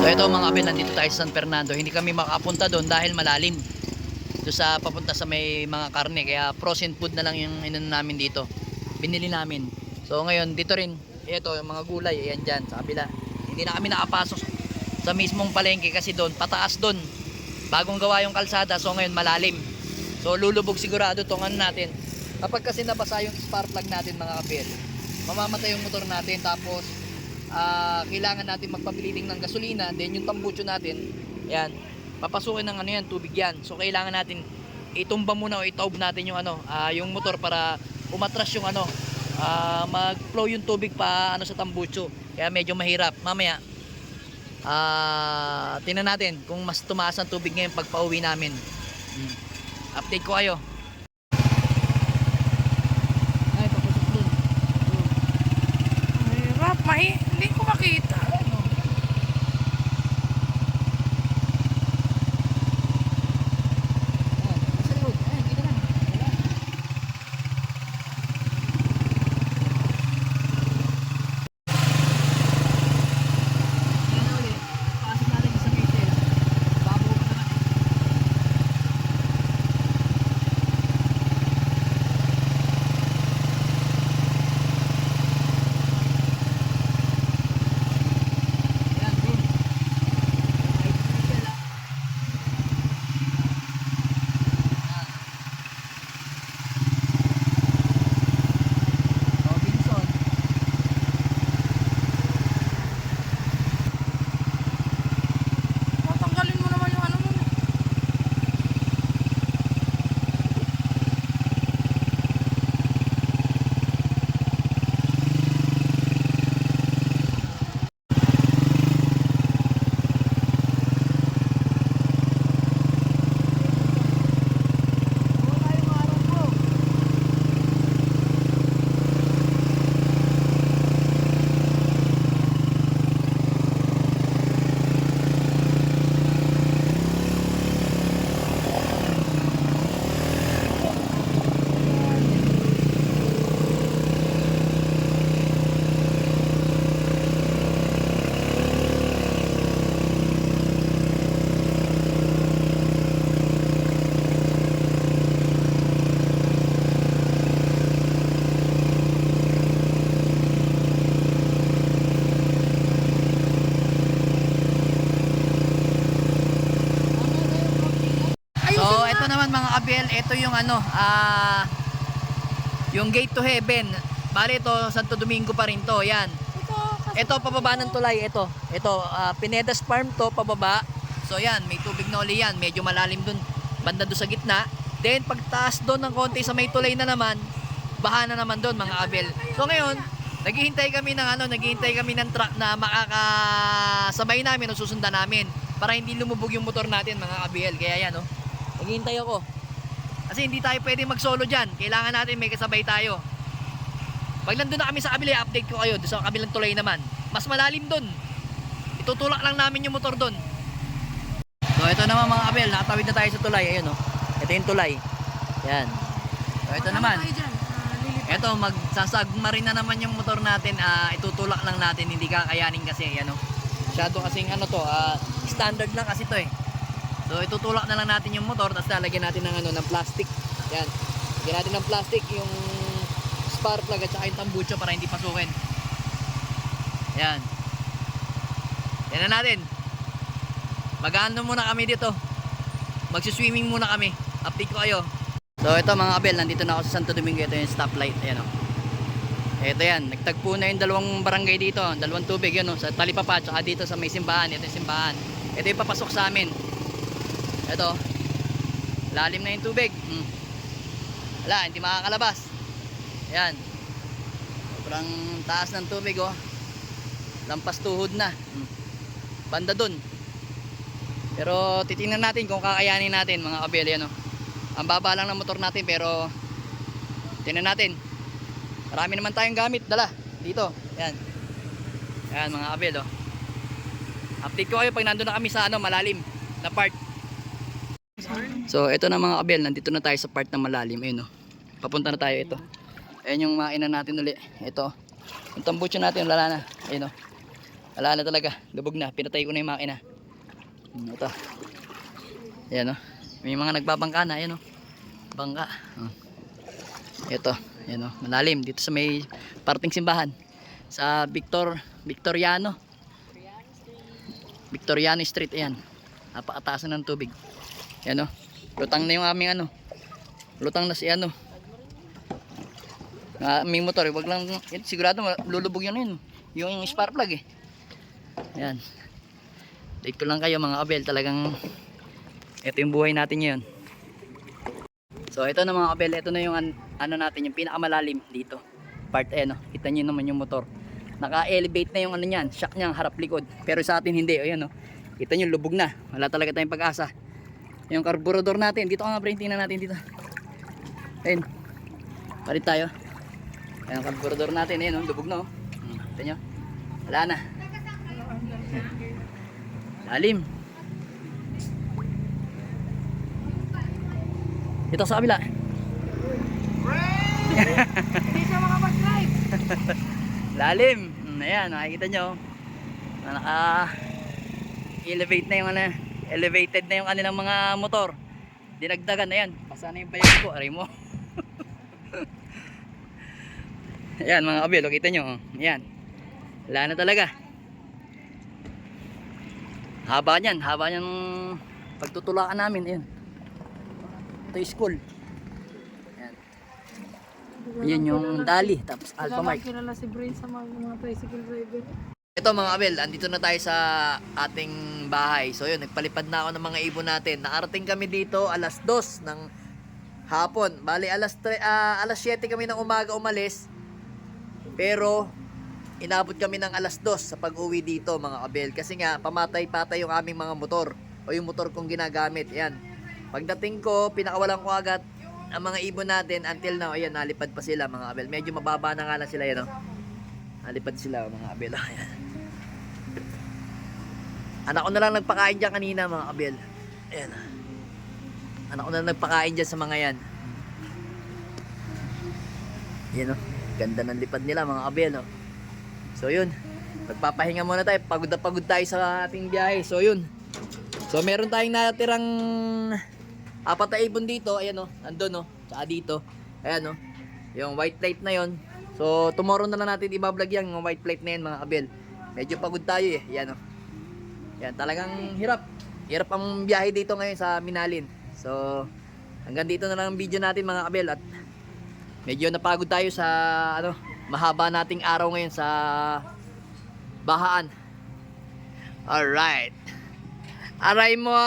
ito mga kabel, nandito tayo sa San Fernando. Hindi kami makapunta doon dahil malalim. Doon sa papunta sa may mga karne. Kaya frozen food na lang yung inano namin dito. Binili namin. So ngayon dito rin, ito yung mga gulay, ayan dyan sa kabila. Hindi na kami nakapasok sa mismong palengke kasi doon, pataas doon. Bagong gawa yung kalsada, so ngayon malalim. So lulubog sigurado itong ano natin. Kapag kasi nabasa yung spark plug natin mga kabel, mamamatay yung motor natin. Tapos kailangan natin magpabiliding ng gasolina. Then yung tambucho natin, yan, papasukin ng ano yan, tubig yan. So kailangan natin itumba muna o itaob natin yung ano, yung motor para umatras yung ano, mag-flow yung tubig pa ano sa tambucho. Kaya medyo mahirap. Mamaya tingnan natin kung mas tumaas ang tubig ngayon pag pauwi namin. Update ko kayo. Ay, papasok dun. Hirap, hindi ko makita. Tatanggalin mo naman yung ano mo. So ito naman mga kabel, ito yung ano, yung gate to heaven. Bali ito, Santo Domingo pa rin to, yan. Ito pababa ng tulay, ito. Ito, Pinedas Farm to, pababa. So yan, may tubig na uli yan, medyo malalim dun, banda dun sa gitna. Then pagtaas doon ng konti sa may tulay na naman, baha na naman doon mga kabel. So ngayon, naghihintay kami ng truck na makakasabay namin o susundan namin para hindi lumubog yung motor natin mga kabel. Kaya yan, oh. Naghihintay ako. Kasi hindi tayo pwede mag-solo dyan. Kailangan natin may kasabay tayo. Pag nandun na kami sa kabila, update ko kayo. Doon sa kabilang tulay naman. Mas malalim doon. Itutulak lang namin yung motor doon. So ito naman mga kabel, nakatawid na tayo sa tulay. Ayun, oh. Ito yung tulay. Yan. So ito naman. Ito, magsasagmarin na naman yung motor natin. Itutulak lang natin. Hindi kakayanin kasi. Yan, oh. Masyado kasing ano to. Standard lang kasi to eh. So itutulak na lang natin yung motor, tapos lalagyan natin ng ano, ng plastic. Yan. Lagyan natin ng plastic yung spark plug at saka yung tambucho para hindi pasukin. Yan. Yan na natin. Mag-ano muna kami dito. Magsuswimming muna kami. Update ko kayo. So ito mga kabel, nandito na ako sa Santo Domingo. Ito yung stoplight. Ayan, oh. Ito yan. Nagtagpo na yung dalawang barangay dito. Dalawang tubig yun, oh. Sa Talipapa at saka dito sa may simbahan. Ito yung simbahan. Ito yung papasok sa amin. Ito, lalim na yung tubig. Wala, hindi makakalabas. Ayan. Sobrang taas ng tubig, oh. Lampas tuhod na. Banda dun. Pero titingnan natin kung kakayanin natin mga kabel. Yan, oh. Ang baba lang ng motor natin pero tingnan natin. Marami naman tayong gamit dala dito. Ayan. Ayan mga kabel, oh. Update ko kayo pag nandun na kami sa ano, malalim na part. So ito na mga kabel, nandito na tayo sa part na malalim. Ayun, oh. Papunta na tayo ito. Ayan yung makina natin uli. Ito. Yung tambucho natin, wala na. Ayun, oh. Wala na talaga. Lubog na. Pinatay ko na yung makina. Ito. Ayan o. May mga nagbabangka na. Ayan o. Bangka. Ito. Ayan o. Malalim. Dito sa may parting simbahan. Sa Victoriano Street. Ayan. Napakataas ng tubig. Ayan o. Lutang na yung aming ano. Lutang na si ano. Aming motor. Wag lang. Sigurado lulubog yun. Yung spark plug eh. Ayan. Date ko lang kayo mga kabel. Talagang ito yung buhay natin ngayon. So ito na mga kabel. Ito na yung ano natin. Yung pinakamalalim dito. Part E no. Kita nyo naman yung motor. Naka-elevate na yung ano nyan. Shock nyan harap likod. Pero sa atin hindi. Ayan no. Kita nyo lubog na. Wala talaga tayong pag-asa. Yung carburetor natin. Dito ka nga pre. Tingnan natin dito. Ayan. Palit tayo. Ayan yung carburetor natin. Ayan no. Lubog na oh. Kita nyo. Wala na. Lalim. Ito sa kabila. Hindi siya makapag-drive. Lalim. Ayan, nakikita nyo. Naka-elevate na yung ano, elevated na yung kanilang mga motor. Dinagdagan, ayan. Basa na yung bayag ko, aray mo. Ayan mga kabilo, kita nyo. Ayan. Wala na talaga. Haba niyan pagtutulakan namin. Ayan. Ito yung school. Ayan. Ayan yung Dali, tapos Alpha Mart. Kilala si Brain sa mga tricycle driver. Ito mga kabel, andito na tayo sa ating bahay. So yun, nagpalipad na ako ng mga ibon natin. Nakarating kami dito alas 2 ng hapon. Bali alas 7 kami ng umaga umalis. Pero inabot kami ng alas 2 sa pag-uwi dito mga kabel. Kasi nga pamatay-patay yung aming mga motor. O yung motor kong ginagamit. Yan. Pagdating ko, pinakawalan ko agad ang mga ibon natin. Until now, ayan, nalipad pa sila mga kabel. Medyo mababa na nga lang sila yan. Nalipad sila mga kabel. Ayan. Anak ko na lang nagpakain dyan kanina mga kabel. Ayan. Anak ko na lang nagpakain dyan sa mga yan. Yan o. Ganda ng lipad nila mga kabel. So yun. Magpapahinga muna tayo. Pagod na pagod tayo sa ating biyahe. So yun. So meron tayong natirang 4 na ibon dito. Ayan o. Andun o. Tsaka dito. Ayan o. Yung white plate na yon. So tomorrow na lang natin ibablog yan. Yung white plate na yan mga kabel. Medyo pagod tayo eh. Ayan o. Yan, talagang hirap. Hirap ang biyahe dito ngayon sa Minalin. So, hanggang dito na lang ang video natin mga kabel. At medyo napagod tayo sa mahaba nating araw ngayon sa bahaan. Alright. Aray mo.